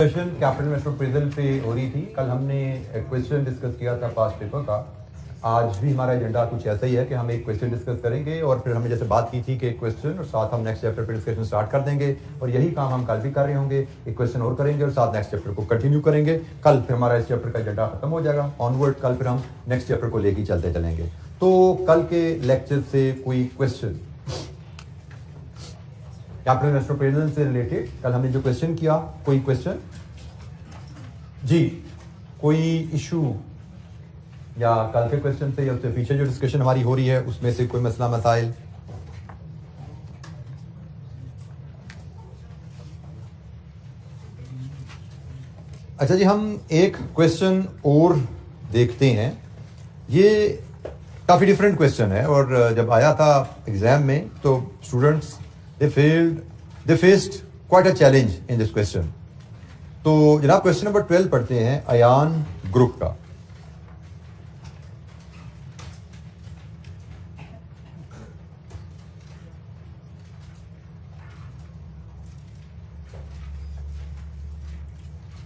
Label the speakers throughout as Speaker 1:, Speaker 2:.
Speaker 1: Discussion capital investment present पे हो रही थी। कल हमने क्वेश्चन डिस्कस किया था पास्ट पेपर का। आज भी हमारा एजेंडा कुछ ऐसा ही है कि हम एक क्वेश्चन डिस्कस करेंगे और फिर हमने जैसे बात की थी कि एक क्वेश्चन और साथ हम नेक्स्ट चैप्टर पे डिस्कशन स्टार्ट कर देंगे और यही काम हम कल भी कर रहे होंगे। एक क्वेश्चन और करेंगे और साथ नेक्स्ट चैप्टर को कंटिन्यू करेंगे। कल फिर हमारा इस चैप्टर का एजेंडा खत्म हो जाएगा। ऑनवर्ड कल फिर हम नेक्स्ट चैप्टर को लेके चलते चलेंगे। तो कल के लेक्चर से कोई क्वेश्चन कैपिटल इन्वेस्टमेंट प्रेजेंट से रिलेटेड कल हमने जो क्वेश्चन किया, कोई क्वेश्चन जी, कोई इशू या कल के क्वेश्चन से या उससे पीछे जो डिस्कशन हमारी हो रही है उसमें से कोई मसला मसाइल? अच्छा जी, हम एक क्वेश्चन और देखते हैं। ये काफी डिफरेंट क्वेश्चन है और जब आया था एग्जाम में तो students they faced quite a challenge in this question. तो जनाब क्वेश्चन नंबर 12 पढ़ते हैं अयान ग्रुप का।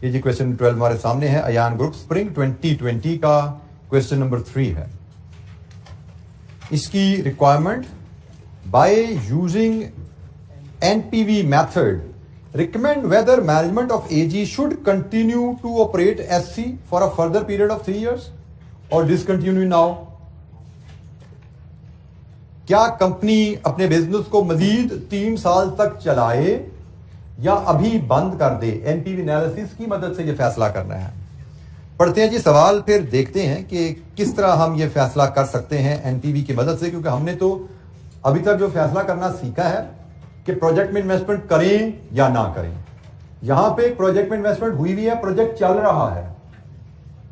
Speaker 1: ये जी क्वेश्चन 12 हमारे सामने है। अयान ग्रुप स्प्रिंग 2020 का क्वेश्चन नंबर 3 है। इसकी requirement, by using NPV method recommend whether management of AG should continue to operate SC for a further period of 3 years or discontinue now। क्या कंपनी अपने बिजनेस को मजीद 3 साल तक चलाए या अभी बंद कर दे? एनपीवी एनालिसिस की मदद से ये फैसला करना है। पढ़ते हैं जी सवाल, फिर देखते हैं कि किस तरह हम ये फैसला कर सकते हैं एनपीवी की मदद से, क्योंकि हमने तो अभी तक जो फैसला करना सीखा है कि प्रोजेक्ट में इन्वेस्टमेंट करें या ना करें। यहां पे प्रोजेक्ट में इन्वेस्टमेंट हुई भी है, प्रोजेक्ट चल रहा है,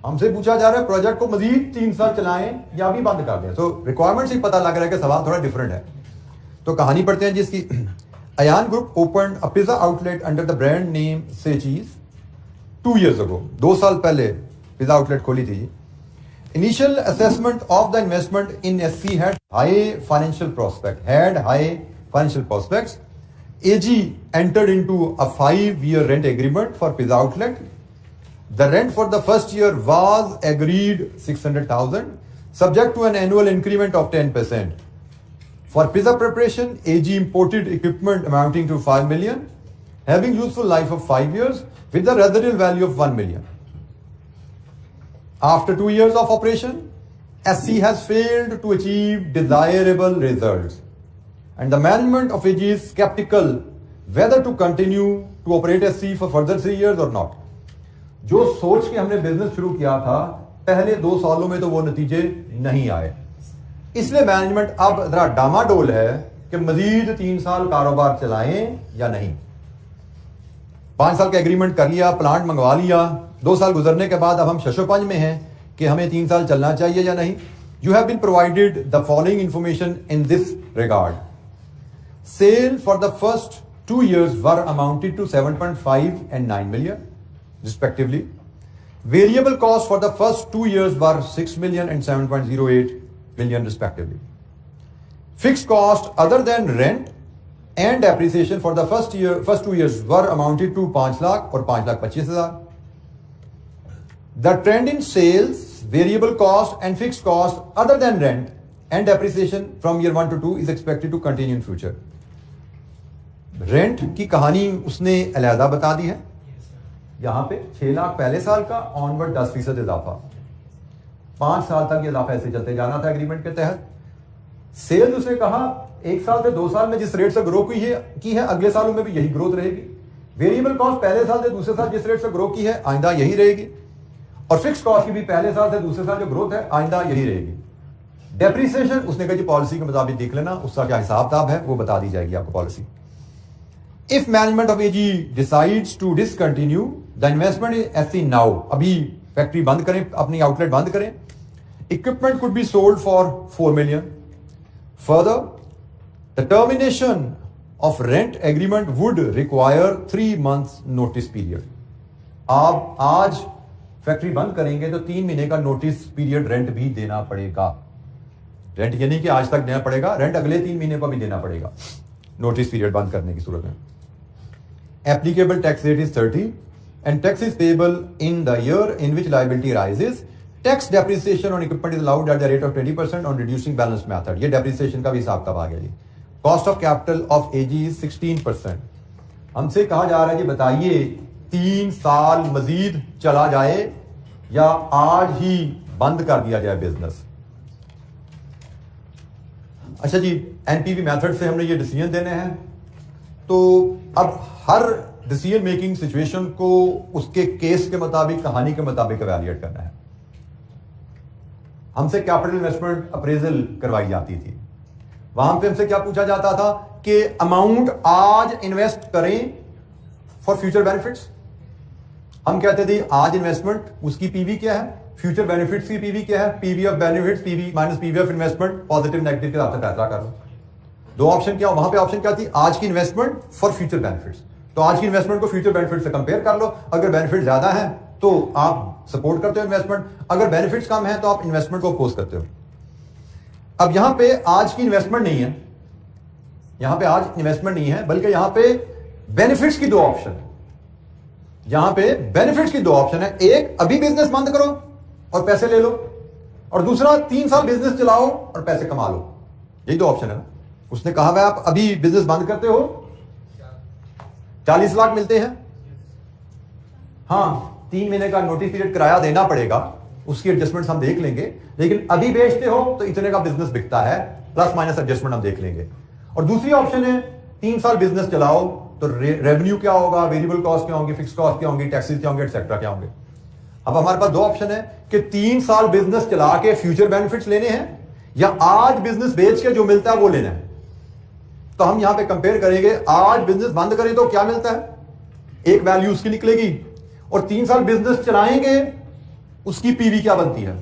Speaker 1: हमसे पूछा जा रहा है प्रोजेक्ट को मजीद 3 साल चलाएं या अभी बंद कर दें। तो रिक्वायरमेंट से पता लग रहा है कि सवाल थोड़ा डिफरेंट है। तो कहानी पढ़ते हैं जिसकी। Ayaan group open a pizza outlet under the brand name सेचीज 2 years ago। 2 साल पहले पिज्जा आउटलेट खोली थी। Initial assessment of the investment in SC had high financial prospects। AG entered into a 5-year rent agreement for pizza outlet. The rent for the first year was agreed 600,000, subject to an annual increment of 10%. For pizza preparation, AG imported equipment amounting to 5 million, having useful life of 5 years, with a residual value of 1 million. After 2 years of operation, SC has failed to achieve desirable results, and the management of AG is skeptical whether to continue to operate SC for further 3 years or not। जो सोच के हमने business शुरू किया था, पहले 2 सालों में तो वो नतीजे नहीं आए, इसलिए मैनेजमेंट अब जरा डामाडोल है कि मजीद 3 साल कारोबार चलाएं या नहीं। 5 साल का एग्रीमेंट कर लिया, प्लांट मंगवा लिया, 2 साल गुजरने के बाद अब हम शशोपंज में हैं कि हमें 3 साल चलना चाहिए या नहीं। You have been provided the following information in this regard. Sale for the first 2 years were amounted to 7.5 and 9 million respectively. Variable costs for the first 2 years were 6 million and 7.08 million respectively. Fixed costs other than rent and depreciation for the first 2 years were amounted to 5 lakh or 5,25,000. The trend in sales, variable cost and fixed costs other than rent and depreciation from year 1 to 2 is expected to continue in future। Rent की कहानी उसने अलहदा बता दी है। यहां पे 6 लाख पहले साल का, ऑनवर्ड 10% इजाफा, 5 साल तक ये इजाफा ऐसे चलते जाना था एग्रीमेंट के तहत। सेल्स उसने कहा 1 साल से 2 साल में जिस रेट से ग्रो की है अगले सालों में भी यही ग्रोथ रहेगी। वेरिएबल कॉस्ट पहले साल से दूसरे साल जिस रेट से ग्रो की है आइंदा यही रहेगी, और फिक्स कॉस्ट की भी पहले साल से दूसरे साल जो ग्रोथ है आइंदा यही रहेगी। डेप्रिसिएशन उसने कहा जी पॉलिसी के मुताबिक देख लेना, उसका क्या हिसाब किताब है वो बता दी जाएगी आपको policy. If management of AG decides to discontinue the investment in SC now, अभी फैक्ट्री बंद करें, अपनी आउटलेट बंद करें, equipment could be sold for 4 million। Further, the termination of rent agreement would require 3 months notice period। आप आज factory बंद करेंगे तो 3 महीने का नोटिस पीरियड रेंट भी देना पड़ेगा। रेंट ये नहीं कि आज तक देना पड़ेगा, रेंट अगले 3 महीने पर भी देना पड़ेगा नोटिस पीरियड बंद करने की सूरत में। Applicable tax rate is 30, and tax is payable in the year in which liability arises. Tax depreciation on equipment is allowed at the rate of 20% on reducing balance method. ये depreciation का भी हिसाब तब आ गया जी. Cost of capital of AG is 16%. हमसे कहा जा रहा है कि बताइए 3 साल मजीद चला जाए या आज ही बंद कर दिया जाए बिजनेस. अच्छा जी, एनपीवी मेथड से हमने ये डिसीजन देने हैं. तो अब हर डिसीजन मेकिंग सिचुएशन को उसके केस के मुताबिक, कहानी के मुताबिक इवैल्यूएट करना है. हमसे कैपिटल इन्वेस्टमेंट अप्रेजल करवाई जाती थी. वहां पे हमसे क्या पूछा जाता था कि अमाउंट आज इन्वेस्ट करें फॉर फ्यूचर बेनिफिट्स. हम कहते थे आज इन्वेस्टमेंट, उसकी पीवी क्या है, फ्यूचर बेनिफिट्स की पीवी क्या है, PV of benefits, PV minus PV of investment, positive negative के हिसाब से फैसला कर लो. 2 ऑप्शन क्या, वहां पे ऑप्शन क्या थी, आज की इन्वेस्टमेंट फॉर फ्यूचर बेनिफिट्स. तो आज की इन्वेस्टमेंट को फ्यूचर बेनिफिट से कंपेयर कर लो. अगर बेनिफिट ज्यादा है तो आप सपोर्ट करते हो इन्वेस्टमेंट, अगर बेनिफिट्स कम है तो आप इन्वेस्टमेंट को अपोज करते हो. अब यहां पे आज की इन्वेस्टमेंट नहीं है, यहां पे आज इन्वेस्टमेंट नहीं है, बल्कि यहां पे बेनिफिट्स की 2 ऑप्शन है. यहां पे बेनिफिट्स की 2 ऑप्शन है. एक, अभी बिजनेस बंद करो और पैसे ले लो, और दूसरा 3 साल बिजनेस चलाओ और पैसे कमा लो. यही 2 ऑप्शन है ना. उसने कहा भाई आप अभी बिजनेस बंद करते हो, 40 लाख मिलते हैं, हाँ 3 महीने का नोटिस पीरियड किराया देना पड़ेगा, उसकी एडजस्टमेंट हम देख लेंगे, लेकिन अभी बेचते हो तो इतने का बिजनेस बिकता है, प्लस माइनस एडजस्टमेंट हम देख लेंगे. और दूसरी ऑप्शन है 3 साल बिजनेस चलाओ तो रेवेन्यू क्या होगा, वेरिएबल कॉस्ट क्या होंगी, फिक्स कॉस्ट क्या होंगी, टैक्सेस क्या होंगे, एक्सेट्रा क्या होंगे. अब हमारे पास 2 ऑप्शन है कि 3 साल बिजनेस चला के फ्यूचर बेनिफिट्स लेने हैं या आज बिजनेस बेच के जो मिलता है वो लेना है. तो हम यहां पे कंपेयर करेंगे, आज बिजनेस बंद करें तो क्या मिलता है, एक वैल्यू उसकी निकलेगी, और 3 साल बिजनेस चलाएंगे उसकी पीवी क्या बनती है.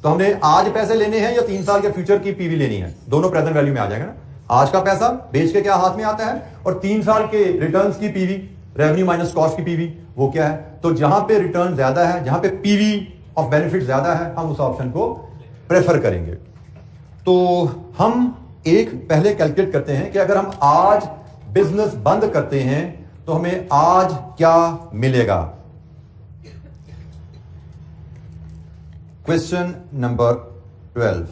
Speaker 1: तो हमने आज पैसे लेने हैं या 3 साल के फ्यूचर की पीवी लेनी है, दोनों प्रेजेंट वैल्यू में आ जाएगा ना. आज का पैसा बेच के क्या हाथ में आता है, और 3 साल के रिटर्न्स की पीवी, रेवेन्यू माइनस कॉस्ट की पीवी, वो क्या है. तो जहां पे रिटर्न ज्यादा है, जहां पे पीवी ऑफ बेनिफिट ज्यादा है, हम उस ऑप्शन को प्रेफर करेंगे. तो हम एक पहले कैलकुलेट करते हैं कि अगर हम आज बिजनेस बंद करते हैं तो हमें आज क्या मिलेगा. Question number 12.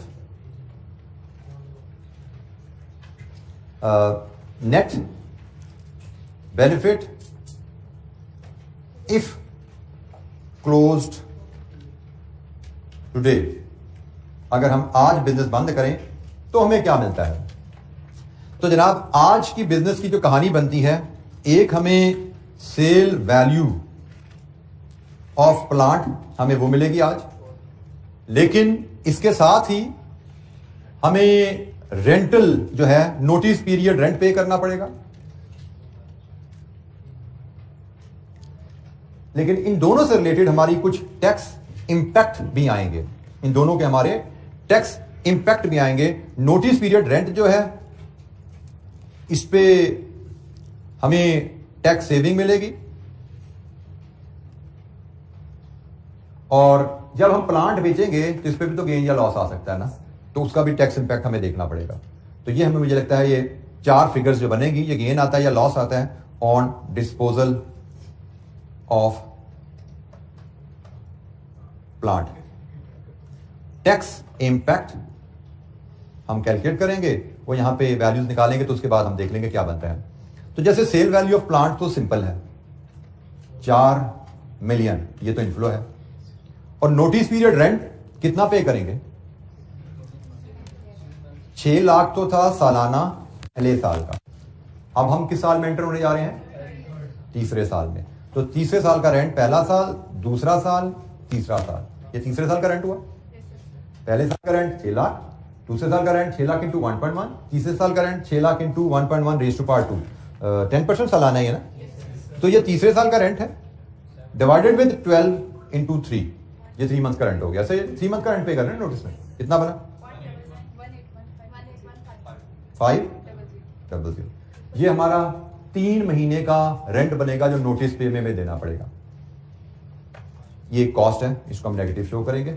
Speaker 1: Net benefit if closed today. अगर हम आज बिजनेस बंद करें तो हमें क्या मिलता है. तो जनाब आज की बिजनेस की जो कहानी बनती है, एक हमें सेल वैल्यू ऑफ प्लांट हमें वो मिलेगी आज, लेकिन इसके साथ ही हमें रेंटल जो है, नोटिस पीरियड रेंट पे करना पड़ेगा. लेकिन इन दोनों से रिलेटेड हमारी कुछ टैक्स इंपैक्ट भी आएंगे, इन दोनों के हमारे टैक्स इंपैक्ट भी आएंगे. नोटिस पीरियड रेंट जो है, इस पे हमें टैक्स सेविंग मिलेगी, और जब हम प्लांट बेचेंगे तो इस पे भी तो गेन या लॉस आ सकता है ना, तो उसका भी टैक्स इंपैक्ट हमें देखना पड़ेगा. तो ये हमें, मुझे लगता है ये 4 फिगर्स जो बनेगी, ये गेन आता है या लॉस आता है on disposal of plant. Tax impact हम कैलकुलेट करेंगे, वो यहां पे वैल्यूज निकालेंगे, तो उसके बाद हम देख लेंगे क्या बनता है. तो जैसे सेल वैल्यू ऑफ प्लांट तो सिंपल है, 4 मिलियन, ये तो इनफ्लो है. और नोटिस पीरियड रेंट कितना पे करेंगे, 6 लाख तो था सालाना पहले साल का. अब हम किस साल में एंटर होने जा रहे हैं, तीसरे साल में. तो तीसरे साल का रेंट, पहला साल, दूसरा साल, तीसरा साल, ये तीसरे साल का रेंट हुआ. पहले साल का रेंट 6 लाख, दूसरे साल का रेंट 6 लाख इंटू 1.1, तीसरे साल का rent 6 lakh into 1.1 raise to power 2, 10% सालाना ही है ना. तो ये तीसरे साल का रेंट है, डिवाइडेड विद 12 इंटू 3, ये 3 मंथ का रेंट हो गया. ऐसे 3 मंथ का रेंट पे कर रहे हैं नोटिस में, कितना बना 500. ये हमारा 3 महीने का रेंट बनेगा जो नोटिस पे में देना पड़ेगा. ये कॉस्ट है, इसको हम नेगेटिव शो करेंगे.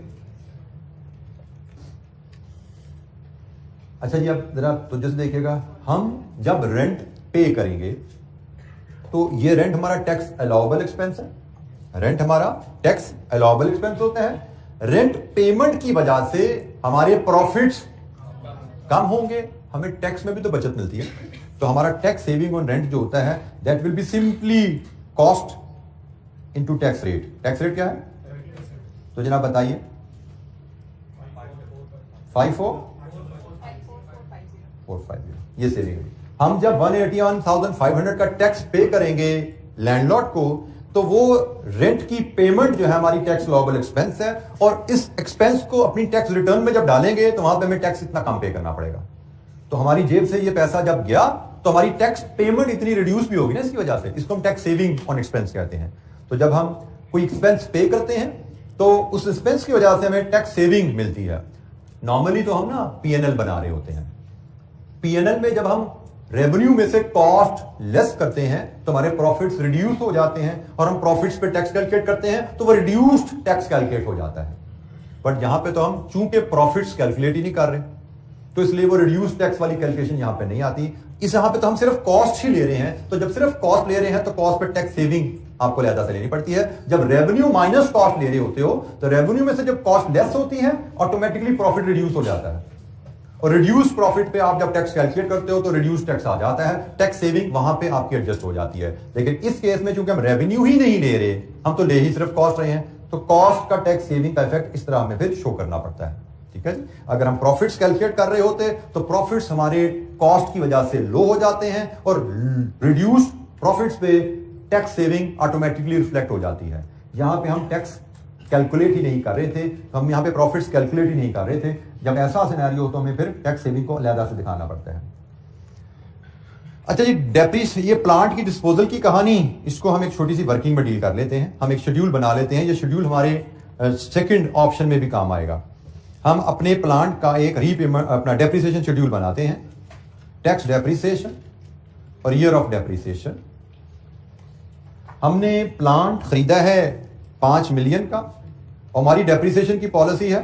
Speaker 1: अच्छा जी, अब जरा तो जैसे देखिएगा, हम जब रेंट पे करेंगे तो ये रेंट हमारा टैक्स अलाउबल एक्सपेंस है, रेंट हमारा टैक्स अलाउबल एक्सपेंस होता है। रेंट पेमेंट की वजह से हमारे प्रॉफिट्स कम होंगे, हमें टैक्स में भी तो बचत मिलती है। तो हमारा टैक्स सेविंग ऑन रेंट जो होता है that will be simply cost into tax rate. Tax rate क्या है? तो जनाब बताइए। 54,450 ये सेविंग है। हम जब 181,500 का टैक्स पे करेंगे लैंडलॉर्ड को, तो वो रेंट की पेमेंट जो है हमारी टैक्स अलाउबल एक्सपेंस है, और इस एक्सपेंस को अपनी टैक्स रिटर्न में जब डालेंगे तो वहां पे हमें टैक्स इतना कम पे करना पड़ेगा। तो हमारी जेब से ये पैसा जब गया तो हमारी टैक्स पेमेंट इतनी रिड्यूस भी होगी ना इसकी वजह से। इसको हम टैक्स सेविंग ऑन एक्सपेंस कहते हैं। तो जब हम कोई एक्सपेंस पे करते हैं तो उस एक्सपेंस की वजह से हमें टैक्स सेविंग मिलती है। नॉर्मली तो हम ना पीएनएल बना रहे होते हैं। पीएनएल में जब हम रेवेन्यू में से कॉस्ट लेस करते हैं तो हमारे प्रॉफिट्स रिड्यूस हो जाते हैं, और हम प्रॉफिट्स पे टैक्स कैलकुलेट करते हैं तो वो रिड्यूस्ड टैक्स कैलकुलेट हो जाता है। बट यहां पे तो हम चूंकि प्रॉफिट्स कैलकुलेट ही नहीं कर रहे, तो इसलिए वो रिड्यूस टैक्स वाली कैलकुलेशन यहां पे नहीं आती। इस यहां पे तो हम सिर्फ कॉस्ट ही ले रहे हैं। तो जब सिर्फ कॉस्ट ले रहे हैं तो कॉस्ट पे टैक्स सेविंग आपको लिहाजा से लेनी पड़ती है। जब रेवेन्यू माइनस कॉस्ट ले रहे होते हो तो रेवेन्यू में से जब कॉस्ट लेस होती है ऑटोमेटिकली प्रॉफिट रिड्यूस हो जाता है, और रिड्यूस प्रॉफिट पे आप जब टैक्स कैलकुलेट करते हो तो रिड्यूस टैक्स आ जाता है। टैक्स सेविंग वहां पे आपकी एडजस्ट हो जाती है। लेकिन इस केस में चूंकि हम रेवेन्यू ही नहीं ले रहे, हम तो ले ही सिर्फ कॉस्ट रहे हैं, तो कॉस्ट का टैक्स सेविंग का इफेक्ट इस तरह हमें फिर शो करना पड़ता है। ठीक है जी। अगर हम प्रॉफिट्स कैलकुलेट कर रहे होते तो प्रॉफिट्स हमारे कॉस्ट की वजह से लो हो जाते हैं, और रिड्यूस प्रॉफिट्स पे टैक्स सेविंग ऑटोमेटिकली रिफ्लेक्ट हो जाती है। यहां पे हम टैक्स कैलकुलेट ही नहीं कर रहे थे, हम यहां पे प्रॉफिट्स कैलकुलेट ही नहीं कर रहे थे। जब ऐसा सिनेरियो हो तो हमें फिर टैक्स सेविंग को अलग से दिखाना पड़ता है। अच्छा जी, ये प्लांट की डिस्पोजल की कहानी, इसको हम एक छोटी सी वर्किंग में डील कर लेते हैं। हम एक शेड्यूल बना लेते हैं। ये शेड्यूल हमारे सेकंड ऑप्शन में भी काम आएगा। हम अपने प्लांट का एक रीपेमेंट अपना डेप्रिसिएशन शेड्यूल बनाते हैं। टैक्स डेप्रिसिएशन और ईयर ऑफ डेप्रिसिएशन। हमने प्लांट खरीदा है 5 मिलियन का, और हमारी डेप्रिसिएशन की पॉलिसी है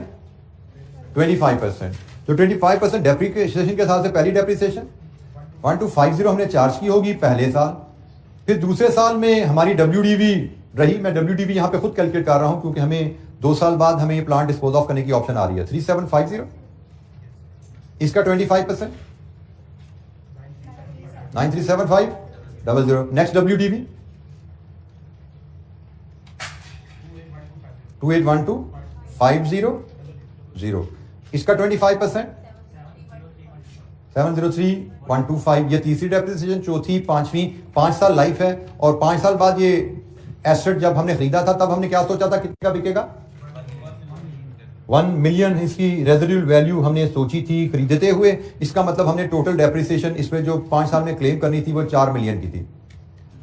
Speaker 1: 25%। तो 25% डेप्रिसिएशन के साथ से पहली डेप्रिसिएशन 1250 हमने चार्ज की होगी पहले साल। फिर दूसरे साल में हमारी WDV रही। मैं WDV यहां पे खुद कैलकुलेट कर रहा हूं क्योंकि हमें 2 साल बाद हमें ये प्लांट डिस्पोज ऑफ करने की ऑप्शन आ रही है। 3750 इसका 25%, 937500। नेक्स्ट WDV 281250, इसका 25%, 703125। ये तीसरी डेप्रिसिएशन, चौथी, पांचवी। 5 साल लाइफ है, और 5 साल बाद ये एसेट जब हमने खरीदा था तब हमने क्या सोचा था कितना बिकेगा? 1 मिलियन इसकी रेजिडुअल वैल्यू हमने सोची थी खरीदते हुए। इसका मतलब हमने टोटल डेप्रिसिएशन इसमें जो 5 साल में क्लेम करनी थी वो 4 मिलियन की थी।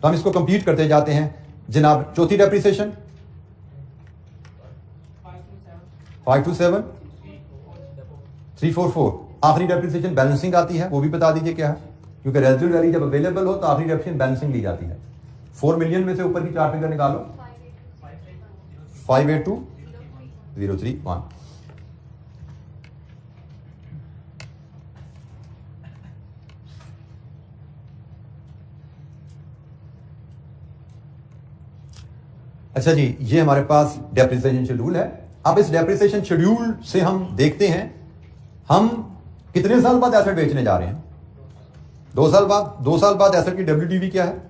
Speaker 1: तो हम इसको कंप्लीट करते जाते हैं जनाब। चौथी डेप्रिसिएशन 527 344। आखिरी डेप्रिसिएशन बैलेंसिंग आती है, वो भी बता दीजिए क्या है, क्योंकि रेजिडुअल वैल्यू जब अवेलेबल हो तो आखिरी डेप्रिसिएशन बैलेंसिंग ली जाती है। 4 मिलियन में से ऊपर की 4 फिगर निकालो। 582031। अच्छा जी, ये हमारे पास डेप्रिसिएशन शेड्यूल है। अब इस डेप्रिसिएशन शेड्यूल से हम देखते हैं हम कितने साल बाद एसेट बेचने जा रहे हैं। 2 साल बाद। 2 साल बाद एसेट की WDV क्या है?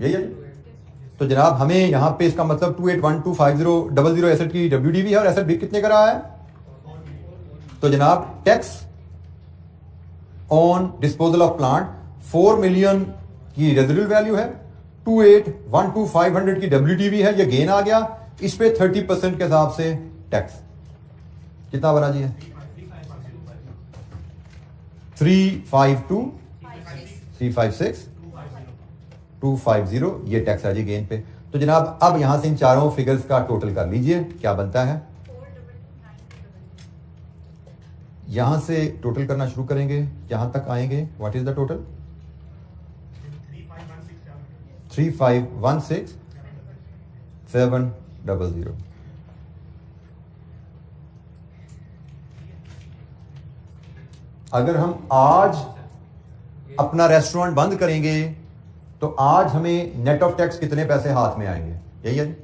Speaker 1: यही है। तो जनाब हमें यहां पे इसका मतलब 28125000 एसेट की WDV है, और एसेट बिक कितने का रहा है? तो जनाब tax on disposal of plant 4 million की रेजिडुअल वैल्यू है, 28125000 की WDV है, ये गेन आ गया। इस पे 30% के हिसाब से टैक्स कितना बना जी है? 352,356,250 ये टैक्स है जी गेन पे। तो जनाब अब यहां से इन चारों फिगर्स का टोटल कर लीजिए, क्या बनता है। यहां से टोटल करना शुरू करेंगे, यहां तक आएंगे। What is the total? 3516,700। अगर हम आज अपना रेस्टोरेंट बंद करेंगे तो आज हमें नेट ऑफ टैक्स कितने पैसे हाथ में आएंगे? यही है।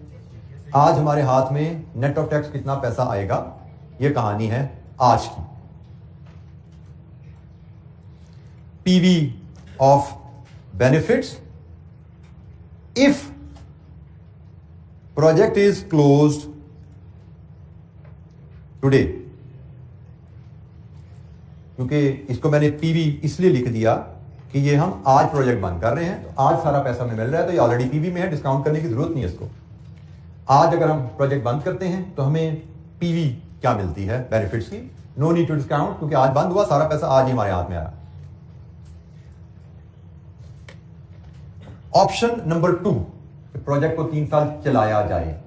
Speaker 1: आज हमारे हाथ में नेट ऑफ टैक्स कितना पैसा आएगा, ये कहानी है आज की। PV of benefits if project is closed today. क्योंकि इसको मैंने पीवी इसलिए लिख दिया कि ये हम आज प्रोजेक्ट बंद कर रहे हैं, तो आज सारा पैसा हमें मिल रहा है, तो ये ऑलरेडी पीवी में है, डिस्काउंट करने की जरूरत नहीं है इसको। आज अगर हम प्रोजेक्ट बंद करते हैं तो हमें पीवी क्या मिलती है बेनिफिट्स की, नो नीड टू डिस्काउंट, क्योंकि आज बंद हुआ, सारा पैसा आज ही हमारे हाथ में आया। ऑप्शन नंबर 2, प्रोजेक्ट को 3 साल चलाया जाए।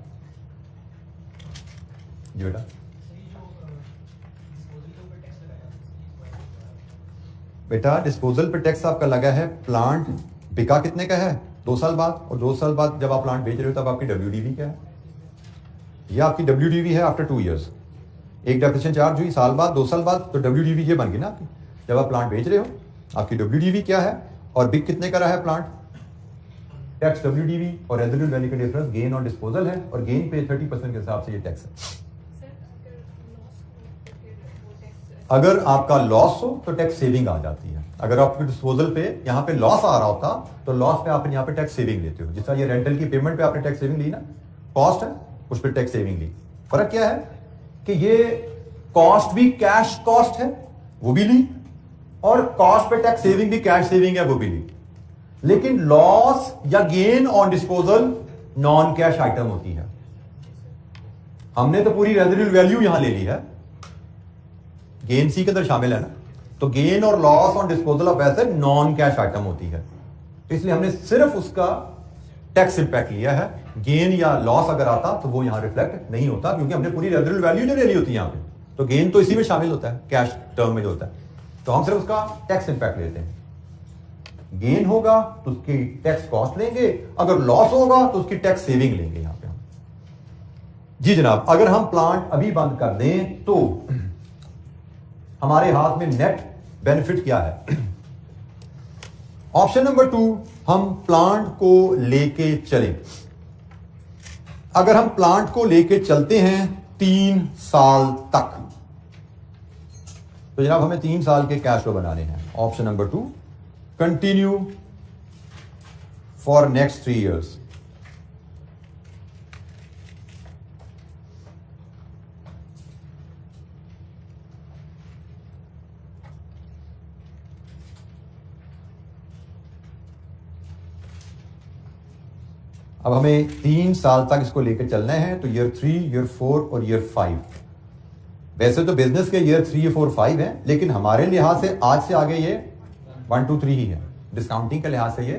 Speaker 1: जी बेटा, बेटा डिस्पोजल पे टैक्स आपका लगा है, प्लांट बिका कितने का है 2 साल बाद, और 2 साल बाद जब आप प्लांट बेच रहे हो तब आपकी डब्ल्यूडीवी क्या है, ये आपकी डब्ल्यूडीवी है आफ्टर 2 इयर्स। एक डेप्रिसिएशन चार्ज हुई साल बाद, 2 साल बाद, तो डब्ल्यूडीवी ये बन गई ना आपकी। जब आप प्लांट बेच रहे हो आपकी डब्ल्यूडीवी क्या है, और बिक कितने का रहा है प्लांट, टैक्स डब्ल्यूडीवी और रेजिडुअल वैल्यू का डिफरेंस गेन और डिस्पोजल है, और गेन पे 30% के हिसाब से ये टैक्स है। अगर आपका लॉस हो तो टैक्स सेविंग आ जाती है। अगर आपके डिस्पोजल पे यहाँ पे लॉस आ रहा होता तो लॉस पे आप यहाँ पे टैक्स सेविंग लेते हो। जिस तरह ये रेंटल की पेमेंट पे आपने टैक्स सेविंग ली ना, कॉस्ट है उस पर टैक्स सेविंग ली। फर्क क्या है कि ये कॉस्ट भी कैश कॉस्ट है वो भी ली, और कॉस्ट पे टैक्स सेविंग भी कैश सेविंग है वो भी ली। लेकिन लॉस या gain on disposal non cash item होती है। हमने तो पूरी रेजिडुअल वैल्यू यहां ले ली है, गेन सी के अंदर शामिल है ना, तो गेन और loss on disposal of asset non cash item होती है, तो इसलिए हमने सिर्फ उसका टैक्स इंपैक्ट लिया है। गेन या लॉस अगर आता तो वो यहां रिफ्लेक्ट नहीं होता, क्योंकि हमने पूरी रेजिडुअल वैल्यू नहीं ले ली होती यहां पे, तो गेन तो इसी में शामिल होता है, कैश टर्म में जो होता है, तो हम सिर्फ उसका टैक्स इंपैक्ट लेते हैं। गेन होगा तो उसकी टैक्स कॉस्ट लेंगे, अगर लॉस होगा तो उसकी टैक्स सेविंग लेंगे यहां पे हम। जी जनाब, अगर हम प्लांट अभी बंद कर दें तो हमारे हाथ में नेट बेनिफिट क्या है। ऑप्शन नंबर 2, हम प्लांट को लेके चलें। अगर हम प्लांट को लेके चलते हैं 3 साल तक, तो जनाब हमें 3 साल के कैश फ्लो बनाने हैं। Option number 2, continue for next 3 years. अब हमें 3 साल तक इसको लेकर चलना है, तो ईयर 3, ईयर 4 और ईयर 5। वैसे तो बिजनेस के ईयर 3, 4, 5 है, लेकिन हमारे लिहाज से आज से आगे ये 1, 2, 3 ही है। डिस्काउंटिंग के लिहाज से ये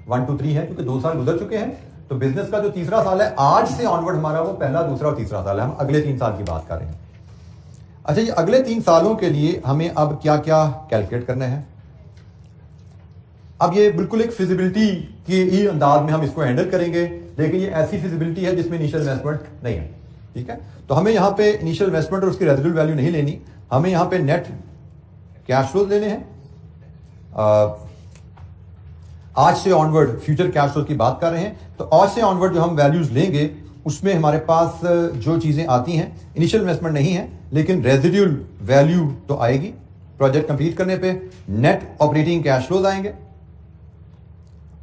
Speaker 1: 1, 2, 3 है, क्योंकि 2 साल गुजर चुके हैं। तो बिजनेस का जो तीसरा साल है आज से ऑनवर्ड हमारा वो पहला, दूसरा और तीसरा साल है। हम अगले 3 साल की बात कर रहे हैं। अच्छा, ये अगले 3 सालों के लिए हमें अब क्या क्या कैलकुलेट करना है। अब ये बिल्कुल एक फिजिबिलिटी के ही अंदाज में हम इसको हैंडल करेंगे, लेकिन ये ऐसी फिजिबिलिटी है जिसमें इनिशियल इन्वेस्टमेंट नहीं है। ठीक है, तो हमें यहां पे इनिशियल इन्वेस्टमेंट और उसकी रेजिडुअल वैल्यू नहीं लेनी, हमें यहां पे नेट कैश फ्लोज लेने हैं। आज से ऑनवर्ड फ्यूचर कैश फ्लो की बात कर रहे हैं, तो आज से ऑनवर्ड जो हम वैल्यूज लेंगे उसमें हमारे पास जो चीजें आती हैं, इनिशियल इन्वेस्टमेंट नहीं है लेकिन रेजिडुअल वैल्यू तो आएगी। प्रोजेक्ट कंप्लीट करने पे नेट ऑपरेटिंग कैश फ्लोज आएंगे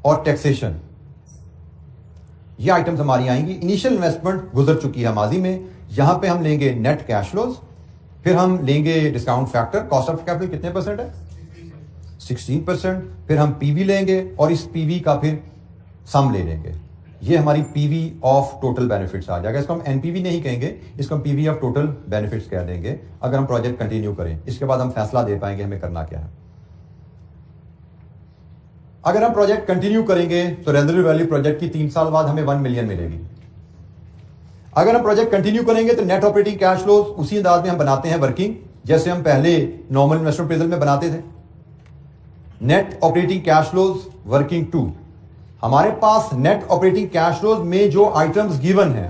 Speaker 1: और टैक्सेशन, ये आइटम्स हमारी आएंगी। इनिशियल इन्वेस्टमेंट गुजर चुकी है माजी में, यहां पे हम लेंगे नेट कैश फ्लोज, फिर हम लेंगे discount factor, cost of capital कितने परसेंट है 16%, फिर हम पीवी लेंगे और इस पीवी का फिर सम ले लेंगे। ये हमारी पीवी ऑफ टोटल बेनिफिट्स आ जाएगा। इसको हम एनपीवी नहीं कहेंगे, इसको हम पीवी ऑफ टोटल बेनिफिट्स कह देंगे अगर हम प्रोजेक्ट कंटिन्यू करें। इसके बाद हम फैसला दे पाएंगे हमें करना क्या है। अगर हम प्रोजेक्ट कंटिन्यू करेंगे तो रेजिडुअल वैल्यू प्रोजेक्ट की 3 साल बाद हमें 1 मिलियन मिलेगी। अगर हम प्रोजेक्ट कंटिन्यू करेंगे तो नेट ऑपरेटिंग कैश फ्लो उसी अंदाज में हम बनाते हैं वर्किंग, जैसे हम पहले नॉर्मल इन्वेस्टमेंट अप्रेजल में बनाते थे। Net operating cash flows working 2, हमारे पास नेट ऑपरेटिंग कैश फ्लोज में जो आइटम्स गिवन है,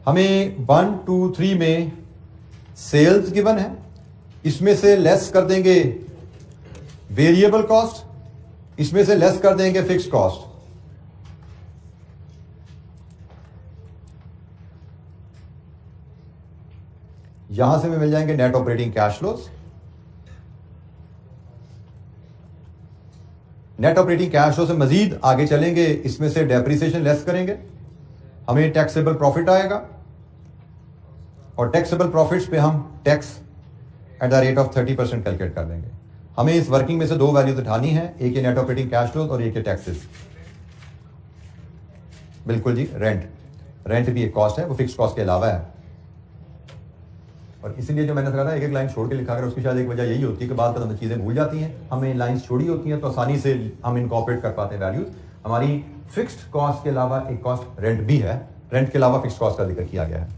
Speaker 1: हमें 1, 2, 3 में सेल्स गिवन है, इसमें से लेस कर देंगे वेरिएबल कॉस्ट, इसमें से लेस कर देंगे फिक्स्ड कॉस्ट। यहां से हमें मिल जाएंगे net operating cash flows. Net operating cash flow से मजीद आगे चलेंगे, इसमें से डेप्रिसिएशन लेस करेंगे, हमें टैक्सेबल प्रॉफिट आएगा और टैक्सेबल प्रॉफिट्स पे हम tax at the rate of 30% calculate कर देंगे। हमें इस वर्किंग में से दो वैल्यूज उठानी है, एक है नेट ऑपरेटिंग कैश फ्लोज और एक है टैक्सेस। बिल्कुल जी, रेंट भी एक कॉस्ट है, वो फिक्स कॉस्ट के अलावा है। और इसीलिए जो मैंने कहा था एक लाइन छोड़ के लिखा कर, उसकी शायद एक वजह यही होती है कि बाद में चीजें भूल जाती हैं, हमें लाइंस छोड़ी होती हैं तो आसानी से हम इनकॉर्पोरेट कर पाते हैं वैल्यूज। हमारी फिक्स्ड कॉस्ट के अलावा एक कॉस्ट रेंट भी है, रेंट के अलावा फिक्स्ड कॉस्ट का जिक्र किया गया है।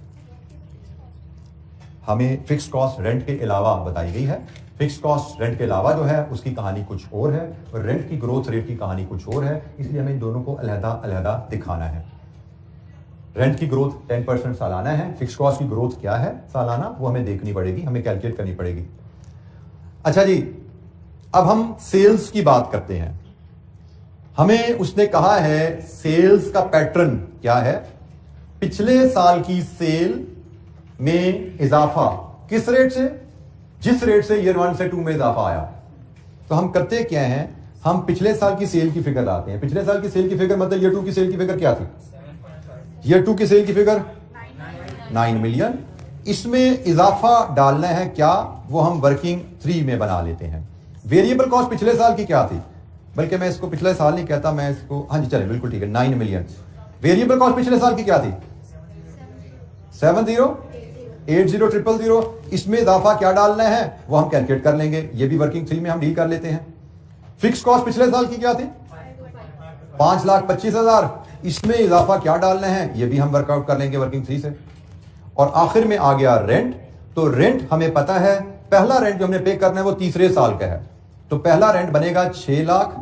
Speaker 1: हमें फिक्स्ड कॉस्ट रेंट के अलावा बताई गई है। फिक्स्ड कॉस्ट रेंट के अलावा जो है उसकी कहानी कुछ और है और रेंट की ग्रोथ रेट की कहानी कुछ और है, इसलिए हमें इन दोनों को अलग-अलग दिखाना है। रेंट की ग्रोथ 10% सालाना है, फिक्स्ड कॉस्ट की ग्रोथ क्या है सालाना वो हमें देखनी पड़ेगी, हमें कैलकुलेट करनी पड़ेगी। अच्छा जी, अब हम सेल्स की बात करते हैं। हमें उसने कहा है सेल्स का पैटर्न क्या है, पिछले साल की सेल में इजाफा किस रेट से, जिस रेट से ईयर 1 से 2 में इजाफा आया। तो हम करते क्या हैं, हम पिछले साल की सेल की फिगर लाते हैं। पिछले साल की सेल की फिगर मतलब ईयर 2 की सेल की फिगर क्या थी, ईयर 2 की सेल की फिगर 9 मिलियन। इसमें इजाफा डालना है क्या, वो हम वर्किंग 3 में बना लेते हैं। वेरिएबल कॉस्ट पिछले साल की क्या थी, बल्कि मैं इसको पिछले साल नहीं कहता, मैं इसको, हाँ जी चले बिल्कुल ठीक है, 9 मिलियन। वेरिएबल कॉस्ट पिछले साल की क्या थी, 70800000। इसमें इजाफा क्या डालना है वो हम कैलकुलेट कर लेंगे, ये भी वर्किंग 3 में हम डील कर लेते हैं। फिक्स कॉस्ट पिछले साल की क्या थी, 5,25,000। इसमें इजाफा क्या डालना है ये भी हम वर्कआउट कर लेंगे वर्किंग 3 से। और आखिर में आ गया रेंट। तो रेंट हमें पता है, पहला रेंट जो हमने पे करना है वो तीसरे साल का है, तो पहला रेंट बनेगा 6 lakh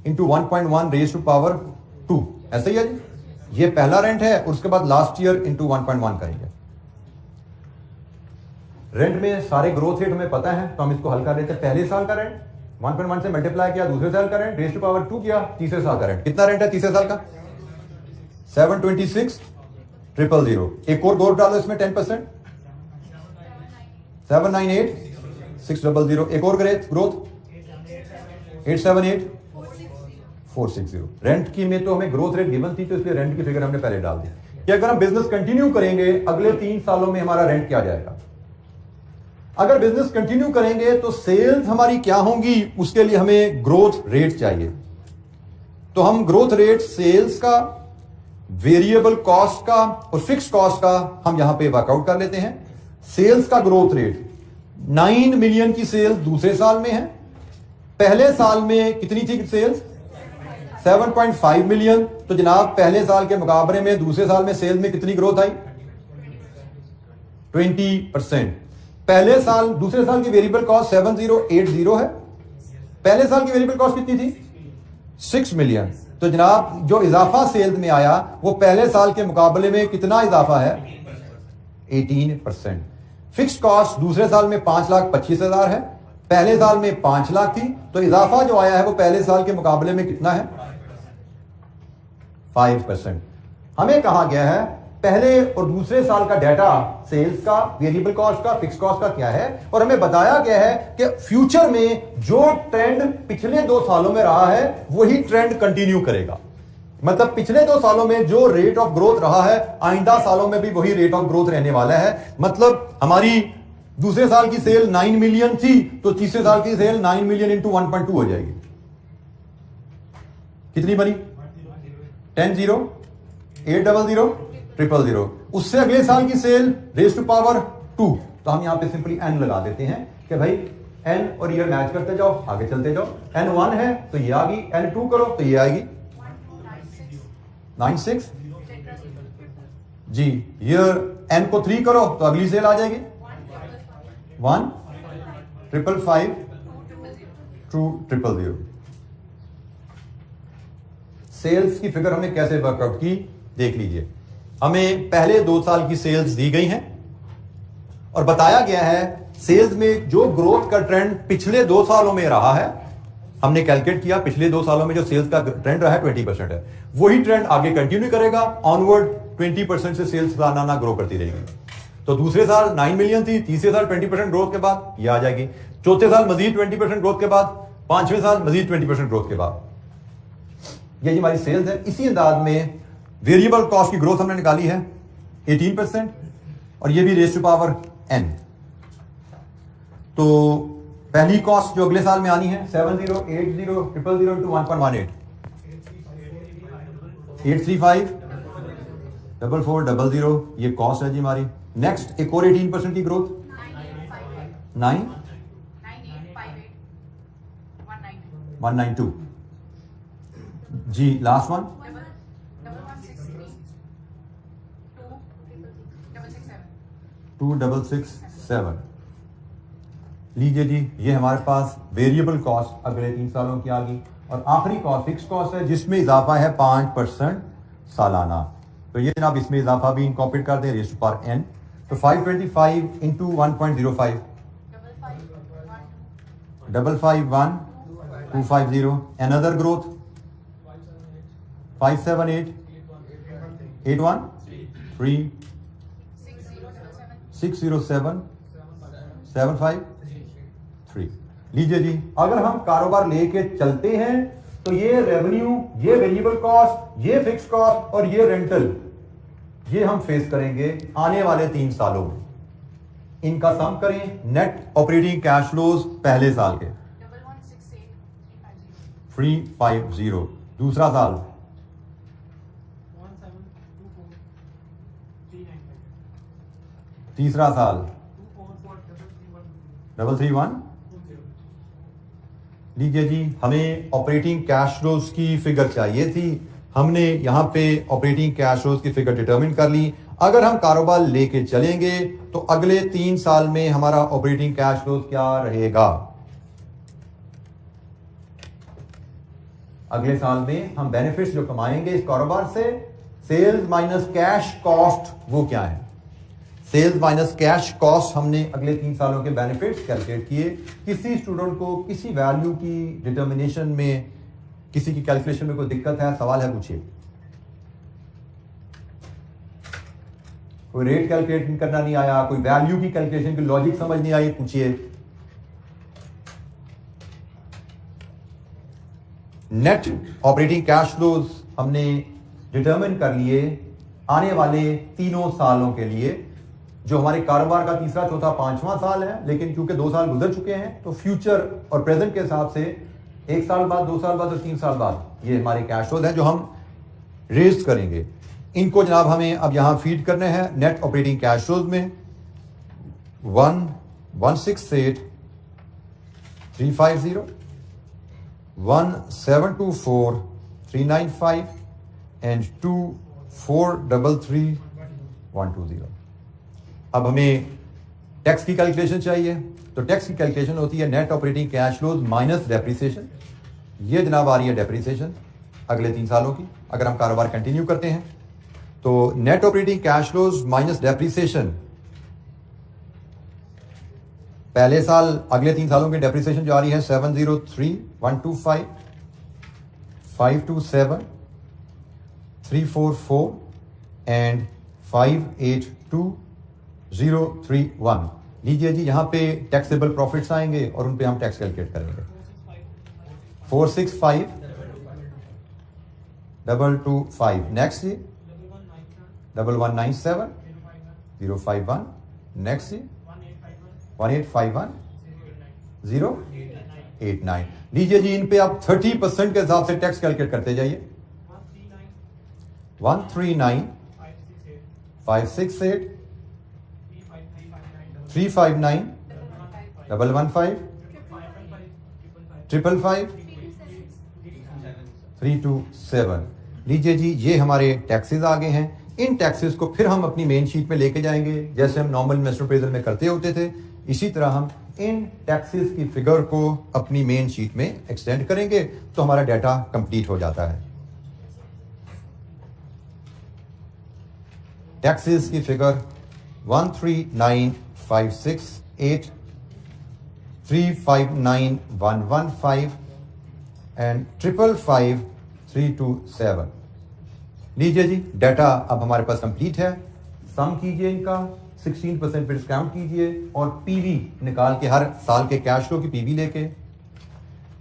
Speaker 1: into 1.1 raise to power 2, ऐसा ही है जी। ये पहला रेंट है, उसके बाद लास्ट ईयर इंटू 1.1 करेंगे। रेंट में सारे ग्रोथ रेट हमें पता है, तो हम इसको हल कर लेते हैं। पहले साल का रेंट 1.1 से मल्टीप्लाई किया, दूसरे साल का रेंट रेज टू पावर 2 किया, तीसरे साल का रेंट। कितना रेंट है तीसरे साल का, 726,000। एक और ग्रोथ डालो इसमें 10%, 798,600। एक और ग्रोथ 878,460। रेंट की में तो हमें ग्रोथ रेट गिवन थी, तो इसलिए रेंट की फिगर हमने पहले डाल दी कि अगर हम बिजनेस कंटिन्यू करेंगे अगले 3 सालों में हमारा रेंट क्या जाएगा। अगर बिजनेस कंटिन्यू करेंगे तो सेल्स हमारी क्या होंगी, उसके लिए हमें ग्रोथ रेट चाहिए। तो हम ग्रोथ रेट सेल्स का, वेरिएबल कॉस्ट का और फिक्स कॉस्ट का हम यहां पे वर्कआउट कर लेते हैं। सेल्स का ग्रोथ रेट 9 मिलियन की सेल्स दूसरे साल में है, पहले साल में कितनी थी सेल्स, 7.5 मिलियन। तो जनाब पहले साल के मुकाबले में दूसरे साल में सेल्स में कितनी ग्रोथ आई, 20%। पहले साल, दूसरे साल की वेरिएबल कॉस्ट 7080 है, पहले साल की वेरिएबल कॉस्ट कितनी थी, 6 मिलियन। तो जनाब जो इजाफा सेल्स में आया वो पहले साल के मुकाबले में कितना इजाफा है, 18%। फिक्स कॉस्ट दूसरे साल में 5,25,000 है, पहले साल में 5 लाख थी, तो इजाफा जो आया है वो पहले साल के मुकाबले में कितना है, 5%। हमें कहा गया है पहले और दूसरे साल का डाटा सेल्स का, वेरिएबल कॉस्ट का, फिक्स कॉस्ट का क्या है, और हमें बताया गया है कि फ्यूचर में जो ट्रेंड पिछले 2 सालों में रहा है वही ट्रेंड कंटिन्यू करेगा। मतलब पिछले 2 सालों में जो रेट ऑफ ग्रोथ रहा है आइंदा सालों में भी वही रेट ऑफ ग्रोथ रहने वाला है। मतलब हमारी दूसरे साल की सेल 9 मिलियन थी, तो तीसरे साल की सेल 9 मिलियन इंटू 1.2 हो जाएगी। कितनी बनी, 10,000, 800, 000। उससे अगले साल की सेल रेज टू पावर 2, तो हम यहां पे सिंपली n लगा देते हैं कि भाई n और ईयर मैच करते जाओ, आगे चलते जाओ। n1 है तो ये आ गई, n2 करो तो ये आएगी 96 जी। ईयर n को 3 करो तो अगली सेल आ जाएगी 1,555,2,000। सेल्स की फिगर हमने कैसे वर्कआउट की देख लीजिए। हमें पहले 2 साल की सेल्स दी गई हैं और बताया गया है सेल्स में जो ग्रोथ का ट्रेंड पिछले 2 सालों में रहा है, हमने कैलकुलेट किया पिछले 2 सालों में जो सेल्स का ट्रेंड रहा है 20% है, वही ट्रेंड आगे कंटिन्यू करेगा, ऑनवर्ड 20% से सेल्स सालाना ग्रो करती रहेगी। तो दूसरे साल 9 मिलियन थी, तीसरे साल 20% ग्रोथ के बाद ये आ जाएगी, चौथे साल मजीद 20% ग्रोथ के बाद, पांचवें साल मजीद 20% ग्रोथ के बाद। ये हमारी सेल्स है। इसी अंदाज में वेरिएबल कॉस्ट की ग्रोथ हमने निकाली है 18% और ये भी रेज़ टू पावर n। तो पहली कॉस्ट जो अगले साल में आनी है 70 80 000 into 1.18 835 4400 ये कॉस्ट है जी हमारी। नेक्स्ट एक और 18% की ग्रोथ 192 जी। Last one 2667। लीजिए जी, ये हमारे पास वेरिएबल कॉस्ट अगले 3 सालों की आ गई। और आखिरी कॉस्ट फिक्स कॉस्ट है जिसमें इजाफा है 5% सालाना। तो ये जनाब इसमें इजाफा भी इनकॉर्पोरेट कर दें रेज़ टू पावर n। तो 525 into 1.05 551 250। another growth 578 81 3 607 753। लीजिए जी, अगर हम कारोबार लेके चलते हैं तो ये रेवेन्यू, ये वेरिएबल कॉस्ट, ये फिक्स कॉस्ट और ये रेंटल, ये हम फेस करेंगे आने वाले 3 सालों में। इनका सम करें, नेट ऑपरेटिंग कैश फ्लोज पहले साल के 350, दूसरा साल 1724 तीसरा साल 331। लीजिए जी, हमें ऑपरेटिंग कैश फ्लोज की फिगर चाहिए थी, हमने यहां पे ऑपरेटिंग कैश फ्लोज की फिगर डिटरमिन कर ली। अगर हम कारोबार लेके चलेंगे तो अगले 3 साल में हमारा ऑपरेटिंग कैश फ्लोज क्या रहेगा? अगले साल में हम बेनिफिट्स जो कमाएंगे इस कारोबार से, सेल्स माइनस कैश कॉस्ट, वो क्या है? सेल्स माइनस कैश कॉस्ट हमने अगले 3 सालों के बेनिफिट्स कैलकुलेट किए। किसी स्टूडेंट को किसी वैल्यू की डिटर्मिनेशन में, किसी की कैलकुलेशन में कोई दिक्कत है, सवाल है, पूछिए। कोई रेट कैलकुलेट करना नहीं आया, कोई वैल्यू की कैलकुलेशन की लॉजिक समझ नहीं आई, पूछिए। नेट ऑपरेटिंग कैश फ्लोज हमने डिटरमिन कर लिए आने वाले 3 सालों के लिए, जो हमारे कारोबार का तीसरा, चौथा, 5वां साल है। लेकिन क्योंकि 2 साल गुजर चुके हैं तो फ्यूचर और प्रेजेंट के हिसाब से 1 साल बाद, 2 साल बाद और 3 साल बाद ये हमारे कैश फ्लोज हैं जो हम रेज करेंगे। इनको जनाब हमें अब यहां फीड करने हैं नेट ऑपरेटिंग कैश फ्लोज में। 1,168 350 1,724 395 एंड 2,433 120। अब हमें टैक्स की कैलकुलेशन चाहिए। तो टैक्स की कैलकुलेशन होती है net operating cash flows minus depreciation. ये जनाब आ रही है डेप्रिसिएशन अगले 3 सालों की, अगर हम कारोबार कंटिन्यू करते हैं। तो net operating cash flows minus depreciation, पहले साल अगले 3 सालों की डेप्रिसिएशन जो आ रही है 703 125 527 344 एंड 582 031। लीजिए जी, यहां पे टैक्सेबल प्रॉफिट्स आएंगे और उन पे हम टैक्स कैलकुलेट करेंगे। 465 225। नेक्स्ट जी 1197 051। नेक्स्ट जी 1851 089। लीजिए जी, इन पे आप 30% के हिसाब से टैक्स कैलकुलेट करते जाइए। 139 568 359 115 555 327। लीजिए जी, ये हमारे टैक्सेस आ गए हैं। इन टैक्सेस को फिर हम अपनी मेन शीट में लेके जाएंगे, जैसे हम नॉर्मल इन्वेस्टमेंट अप्रेजल में करते होते थे। इसी तरह हम इन टैक्सेस की फिगर को अपनी मेन शीट में एक्सटेंड करेंगे तो हमारा डाटा कंप्लीट हो जाता है। टैक्सेस की फिगर 568 359 एंड 555 लीजिए जी, डाटा अब हमारे पास कंप्लीट है। सम कीजिए इनका, 16% पे डिस्काउंट कीजिए और पीवी निकाल के हर साल के कैश फ्लो की पीवी लेके,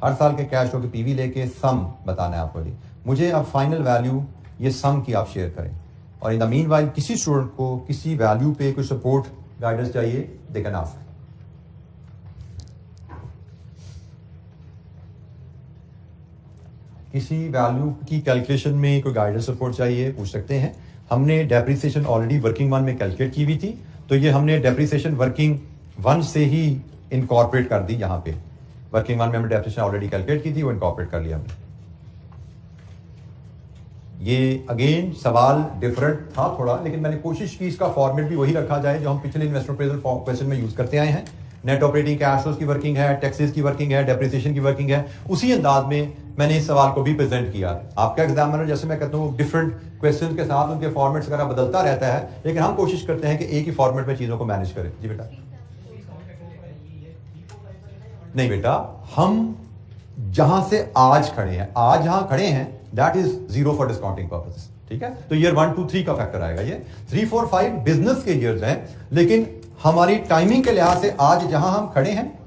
Speaker 1: हर साल के कैश फ्लो की पीवी लेके सम बताना है आपको जी। मुझे अब फाइनल वैल्यू ये सम की आप शेयर करें। और इन द मीनवाइल किसी स्टूडेंट को किसी वैल्यू पे कोई सपोर्ट गाइडेंस चाहिए, दे कैन आस्क। किसी वैल्यू की कैलकुलेशन में कोई गाइडेंस सपोर्ट चाहिए, पूछ सकते हैं। हमने डेप्रिसिएशन ऑलरेडी वर्किंग 1 में कैलकुलेट की हुई थी, तो ये हमने डेप्रिसिएशन वर्किंग 1 से ही इनकॉर्पोरेट कर दी। यहाँ पे वर्किंग 1 में हमने डेप्रिसिएशन ऑलरेडी कैलकुलेट की थी, वो इनकॉर्पोरेट कर लिया हमने। ये अगेन सवाल डिफरेंट था थोड़ा, लेकिन मैंने कोशिश की इसका फॉर्मेट भी वही रखा जाए जो हम पिछले इन्वेस्टमेंट अप्रेजल क्वेश्चन में यूज करते आए हैं। नेट ऑपरेटिंग कैश फ्लोज की वर्किंग है, टैक्सेस की वर्किंग है, डेप्रिसिएशन की वर्किंग है। उसी अंदाज में मैंने इस सवाल को भी प्रेजेंट किया। आपका एग्जामिनर, जैसे मैं कहता हूँ, डिफरेंट क्वेश्चन के साथ उनके फॉर्मेट्स वगैरह बदलता रहता है, लेकिन हम कोशिश करते हैं कि एक ही फॉर्मेट में चीजों को मैनेज करें। जी बेटा। नहीं बेटा, हम जहां से आज खड़े हैं, आज जहां खड़े हैं, that is 0 for discounting purposes. ठीक है, तो ईयर 1 2 3 का फैक्टर आएगा। ये 3 4 5 बिजनेस के ईयर्स हैं, लेकिन हमारी टाइमिंग के लिहाज से आज जहां हम खड़े हैं,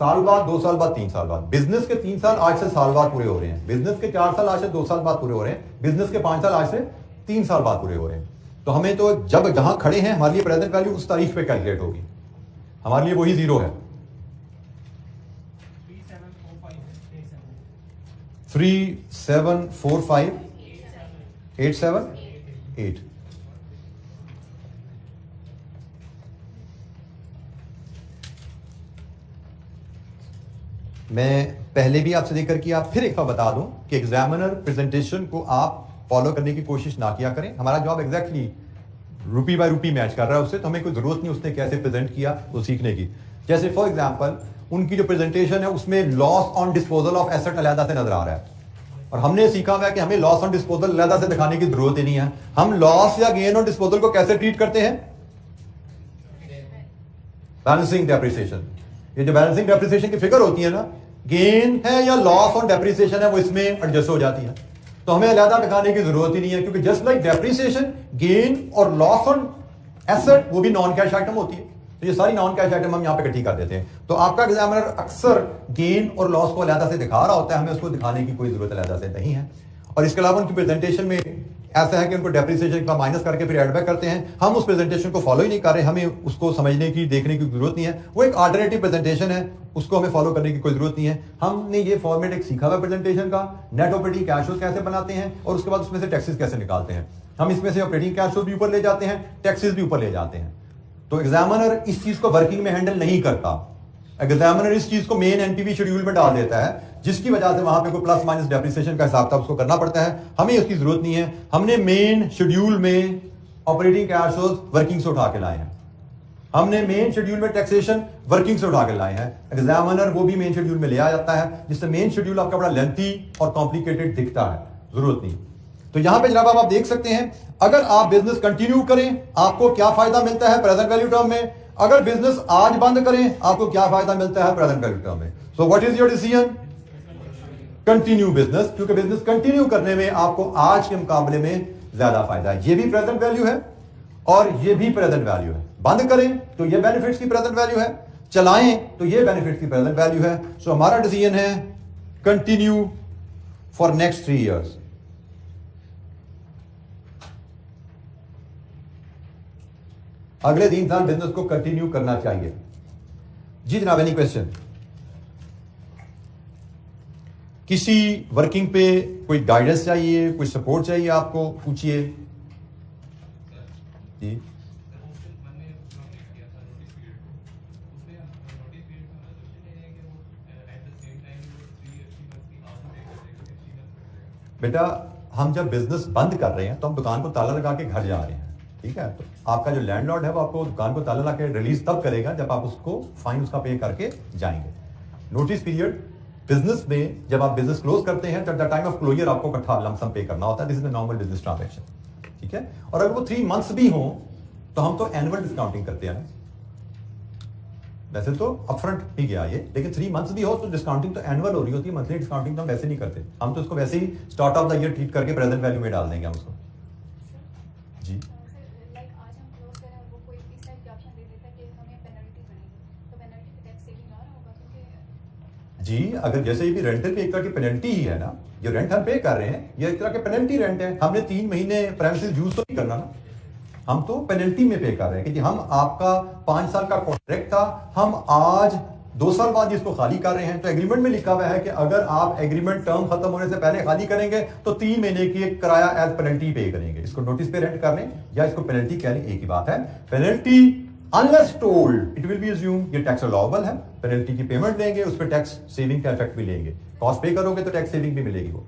Speaker 1: साल बाद, 2 साल बाद, 3 साल बाद। बिजनेस के 3 साल आज से साल बाद पूरे हो रहे हैं, बिजनेस के 4 साल आज से 2 साल बाद पूरे हो रहे हैं, बिजनेस के 5 साल आज से 3 साल बाद पूरे हो रहे हैं। तो हमें तो जब जहां खड़े हैं हमारे लिए प्रेजेंट वैल्यू उस तारीख पे कैलकुलेट होगी, हमारे लिए वही 0 है। 3745 878। मैं पहले भी आपसे जिक्र किया, फिर एक बार बता दूं कि एग्जामिनर प्रेजेंटेशन को आप फॉलो करने की कोशिश ना किया करें। हमारा जॉब एग्जैक्टली रूपी बाय रूपी मैच कर रहा है उससे, तो हमें कोई जरूरत नहीं उसने कैसे प्रेजेंट किया वो सीखने की। जैसे फॉर एग्जांपल उनकी जो प्रेजेंटेशन है उसमें loss on disposal of asset अलहदा से नजर आ रहा है, और हमने सीखा हुआ है कि हमें लॉस ऑन डिस्पोजल अलहदा से दिखाने की जरूरत ही नहीं है। हम लॉस या गेन ऑन डिस्पोजल को कैसे ट्रीट करते हैं? Balancing depreciation. ये जो बैलेंसिंग डेप्रिसिएशन की फिगर होती है ना, गेन है या लॉस ऑन डेप्रिसिएशन है, वो इसमें एडजस्ट हो जाती है। तो हमें अलहदा दिखाने की जरूरत ही नहीं है, क्योंकि जस्ट लाइक डेप्रिसिएशन, गेन और लॉस ऑन एसेट वो भी नॉन कैश आइटम होती है। तो ये सारी नॉन कैश आइटम हम यहाँ पे इकट्ठी कर देते हैं। तो आपका एग्जामिनर अक्सर गेन और लॉस को अलहदा से दिखा रहा होता है, हमें उसको दिखाने की कोई जरूरत अलहदा से नहीं है। और इसके अलावा उनकी प्रेजेंटेशन में ऐसा है कि उनको डेप्रिसिएशन का माइनस करके फिर एड बैक करते हैं। हम उस प्रेजेंटेशन को फॉलो ही नहीं कर रहे, हमें उसको समझने की, देखने की जरूरत नहीं है। वो एक अल्टरनेटिव प्रेजेंटेशन है, उसको हमें फॉलो करने की कोई जरूरत नहीं है। हमने ये फॉर्मेट एक सीखा हुआ प्रेजेंटेशन का, नेट ऑपरेटिंग कैश फ्लो कैसे बनाते हैं और उसके बाद उसमें से टैक्सेस कैसे निकालते हैं। हम इसमें से ऑपरेटिंग कैश फ्लो भी ऊपर ले जाते हैं, टैक्सेस भी ऊपर ले जाते हैं। तो एग्जामिनर इस चीज को वर्किंग में हैंडल नहीं करता। एग्जामिनर इस चीज को मेन एनपीवी शेड्यूल में डाल देता है, जिसकी वजह से वहां पे कोई प्लस माइनस डेप्रिसिएशन का हिसाब उसको करना पड़ता है। हमें उसकी जरूरत नहीं है। हमने मेन शेड्यूल में ऑपरेटिंग कैश फ्लोज वर्किंग से उठा के लाए हैं, हमने मेन शेड्यूल में टैक्सेशन वर्किंग से उठा के लाए हैं। एग्जामिनर वो भी मेन शेड्यूल में ले आ जाता है, जिससे मेन शेड्यूल आपका बड़ा लेंथी और कॉम्प्लिकेटेड दिखता है, जरूरत नहीं। तो यहां पे जनाब आप देख सकते हैं, अगर आप बिजनेस कंटिन्यू करें आपको क्या फायदा मिलता है प्रेजेंट वैल्यू टर्म में, अगर बिजनेस आज बंद करें आपको क्या फायदा मिलता है प्रेजेंट वैल्यू टर्म में। So what is your decision? Continue business, क्योंकि बिजनेस कंटिन्यू करने में आपको आज के मुकाबले में ज्यादा फायदा है। ये भी प्रेजेंट वैल्यू है और ये भी प्रेजेंट वैल्यू है। बंद करें तो ये बेनिफिट्स की प्रेजेंट वैल्यू है, चलाएं तो ये बेनिफिट्स की प्रेजेंट वैल्यू है। सो हमारा डिसीजन है कंटिन्यू फॉर नेक्स्ट 3 इयर्स। अगले 3 साल बिजनेस को कंटिन्यू करना चाहिए। जी जनाब, एनी क्वेश्चन? किसी वर्किंग पे कोई गाइडेंस चाहिए, कोई सपोर्ट चाहिए आपको, पूछिए जी। बेटा हम जब बिजनेस बंद कर रहे हैं तो हम दुकान को ताला लगा के घर जा रहे हैं, ठीक है। तो आपका जो लैंडलॉर्ड है वो आपको दुकान को ताला लगा के रिलीज तब करेगा जब आप उसको फाइन उसका पे करके जाएंगे। नोटिस पीरियड बिजनेस में जब आप बिजनेस क्लोज करते हैं, द टाइम ऑफ क्लोजर आपको इकट्ठा लमसम पे करना होता है। This is the normal business transaction, ठीक है। और अगर वो 3 मंथ्स भी हो तो हम तो एनुअल डिस्काउंटिंग करते हैं ना, वैसे तो अपफ्रंट ही गया ये, लेकिन 3 मंथ्स भी हो तो डिस्काउंटिंग तो एनुअल हो रही होती है, मंथली डिस्काउंटिंग तो हम वैसे नहीं करते, हम तो उसको वैसे ही start of the year treat करके प्रेजेंट वैल्यू में डाल देंगे हम उसको। जी जी, अगर जैसे ये भी रेंटल भी एक तरह की पेनल्टी ही है ना, ये रेंट हम पे कर रहे हैं, ये एक तरह के पेनल्टी रेंट है। हमने 3 महीने प्रेमिसेस यूज तो नहीं करना ना, हम तो पेनल्टी में पे कर रहे हैं कि हम आपका 5 साल का कॉन्ट्रैक्ट था, हम आज 2 साल बाद इसको खाली कर रहे हैं। तो एग्रीमेंट में लिखा हुआ है कि अगर आप एग्रीमेंट टर्म खत्म होने से पहले खाली करेंगे तो 3 महीने की किराया एज पेनल्टी पे करेंगे। इसको नोटिस पे रेंट कर लें या इसको पेनल्टी कह लें, एक ही बात है। Penalty unless told it will be assume ये टैक्स अलाउबल है, पेनल्टी की पेमेंट देंगे, उस पर टैक्स सेविंग का इफेक्ट भी लेंगे, कॉस्ट पे करोगे तो टैक्स सेविंग भी मिलेगी। वो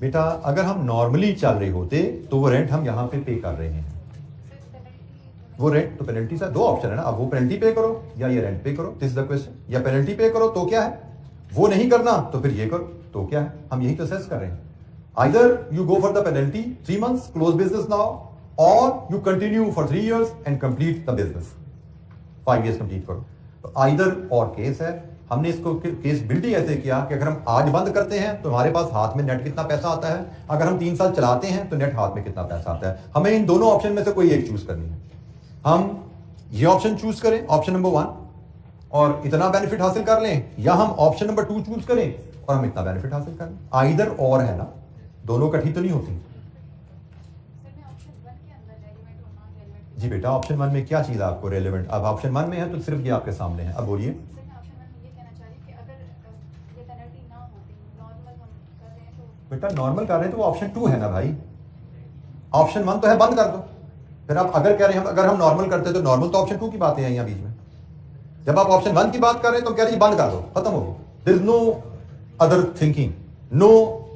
Speaker 1: बेटा अगर हम नॉर्मली चल रहे होते तो वो रेंट हम यहाँ पे कर रहे हैं, वो रेंट तो पेनल्टी से 2 ऑप्शन है ना, अब वो पेनल्टी पे करो या ये रेंट पे करो, दिस इज द क्वेश्चन। या पेनल्टी पे करो तो क्या है, वो नहीं करना तो फिर ये करो तो क्या है, हम यही तो असेस कर रहे हैं। Either you go for the penalty 3 months close business now, और you continue for 3 years and complete the business 5 years complete करो। तो आइदर और केस है। हमने इसको केस बिल्ड ही ऐसे किया कि अगर हम आज बंद करते हैं तो हमारे पास हाथ में नेट कितना पैसा आता है, अगर हम 3 साल चलाते हैं तो नेट हाथ में कितना पैसा आता है। हमें इन दोनों ऑप्शन में से कोई एक चूज करनी है। हम ये ऑप्शन चूज करें, ऑप्शन नंबर 1, और इतना बेनिफिट हासिल कर लें, या हम ऑप्शन नंबर 2 चूज करें और हम इतना बेनिफिट हासिल कर लें। आइदर और है ना, दोनों इकट्ठी तो नहीं होती। जी बेटा ऑप्शन 1 में क्या चीज आपको रेलेवेंट, अब ऑप्शन 1 में है तो सिर्फ ये आपके सामने है। अब बोलिए। बेटा नॉर्मल कर रहे हैं तो वो ऑप्शन 2 है ना भाई, ऑप्शन 1 तो है बंद कर दो। फिर आप अगर कह रहे हैं अगर हम नॉर्मल करते तो नॉर्मल तो ऑप्शन 2 की बातें हैं यहाँ बीच में। जब आप ऑप्शन 1 की बात कर रहे हैं तो कह रहे हैं बंद कर दो, खत्म हो गई, there is no other thinking, no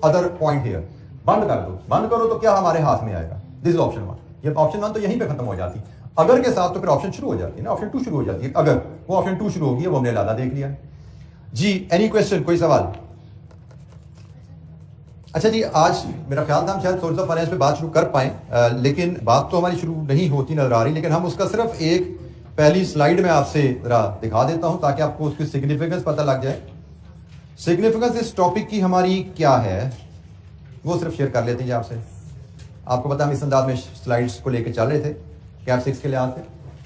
Speaker 1: other point here, बंद कर दो। बंद करो तो क्या हमारे हाथ में आएगा, दिस इज ऑप्शन 1। ये ऑप्शन 1 तो यहीं पे खत्म हो जाती, अगर के साथ तो फिर ऑप्शन शुरू हो जाती है ना, ऑप्शन 2 शुरू हो जाती है। अगर वो ऑप्शन 2 शुरू होगी है वो हमने लादा देख लिया। जी एनी क्वेश्चन, कोई सवाल? अच्छा जी, आज मेरा ख्याल था हम शायद सोर्स ऑफ फाइनेंस पे बात शुरू कर पाए, लेकिन बात तो हमारी शुरू नहीं होती नजर आ रही, लेकिन हम उसका सिर्फ एक पहली स्लाइड में आपसे जरा दिखा देता हूं ताकि आपको उसकी सिग्निफिकेंस पता लग जाए। सिग्निफिकेंस इस टॉपिक की हमारी क्या है वो सिर्फ शेयर कर लेते हैं आपसे। आपको पता हम इस अंदाज में स्लाइड्स को लेकर चल रहे थे कैप 6 के लिहाज से।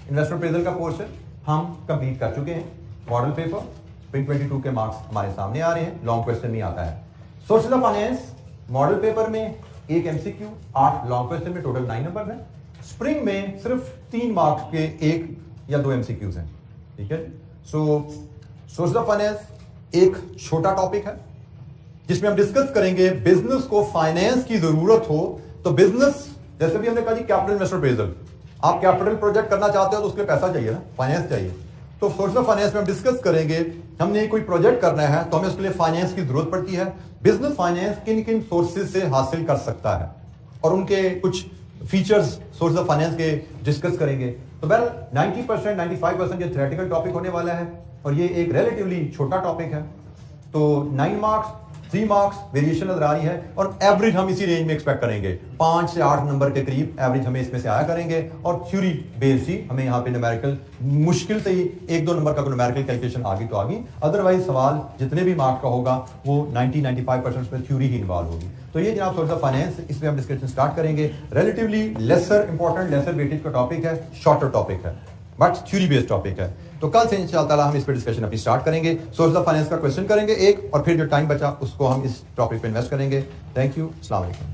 Speaker 1: इन्वेस्टमेंट अप्रेजल का पोर्शन हम कंप्लीट कर चुके हैं। मॉडल पेपर स्प्रिंग 22 के मार्क्स हमारे सामने आ रहे हैं, लॉन्ग क्वेश्चन नहीं आता है। Sources of finance model paper में 1 MCQ, 8 लॉन्ग क्वेश्चन में टोटल 9 नंबर हैं। स्प्रिंग में सिर्फ 3 मार्क्स के 1 या 2 MCQs हैं, ठीक है। सो सोर्सेज ऑफ फाइनेंस एक छोटा टॉपिक है जिसमें हम डिस्कस करेंगे बिजनेस को फाइनेंस की जरूरत हो तो बिजनेस, जैसे भी हमने कहा जी कैपिटल इन्वेस्टमेंट अप्रेजल, आप कैपिटल प्रोजेक्ट करना चाहते हो तो उसके लिए पैसा चाहिए ना, फाइनेंस चाहिए। तो सोर्स ऑफ फाइनेंस में हम डिस्कस करेंगे, हमने कोई प्रोजेक्ट करना है तो हमें उसके लिए फाइनेंस की जरूरत पड़ती है। बिजनेस फाइनेंस किन किन सोर्सेज से हासिल कर सकता है और उनके कुछ फीचर्स सोर्स ऑफ फाइनेंस के डिस्कस करेंगे। तो वेल 90% 95% ये थ्योरेटिकल टॉपिक होने वाला है और ये एक रिलेटिवली छोटा टॉपिक है। तो 9 मार्क्स, 3 मार्क्स वेरिएशन नजर आ रही है और एवरेज हम इसी रेंज में एक्सपेक्ट करेंगे, 5 से 8 नंबर के करीब एवरेज हमें इसमें से आया करेंगे। और थ्योरी बेस्ड ही हमें यहाँ पे न्यूमेरिकल मुश्किल से ही 1-2 नंबर का न्यूमेरिकल कैलकुलेशन आ गई तो आ गई, अदरवाइज सवाल जितने भी मार्क्स का होगा वो 90-95% में थ्योरी ही इन्वॉल्व होगी। तो ये जनाब सोर्स ऑफ फाइनेंस, इसमें हम डिस्कशन स्टार्ट करेंगे। Relatively lesser important, lesser weightage का टॉपिक है, शॉर्टर टॉपिक है बट थ्योरी बेस्ड टॉपिक है। तो कल से इंशाअल्लाह हम इस पर डिस्कशन अपनी स्टार्ट करेंगे। सोर्स ऑफ फाइनेंस का क्वेश्चन करेंगे एक, और फिर जो टाइम बचा उसको हम इस टॉपिक पे इन्वेस्ट करेंगे। थैंक यू, अस्सलाम वालेकुम।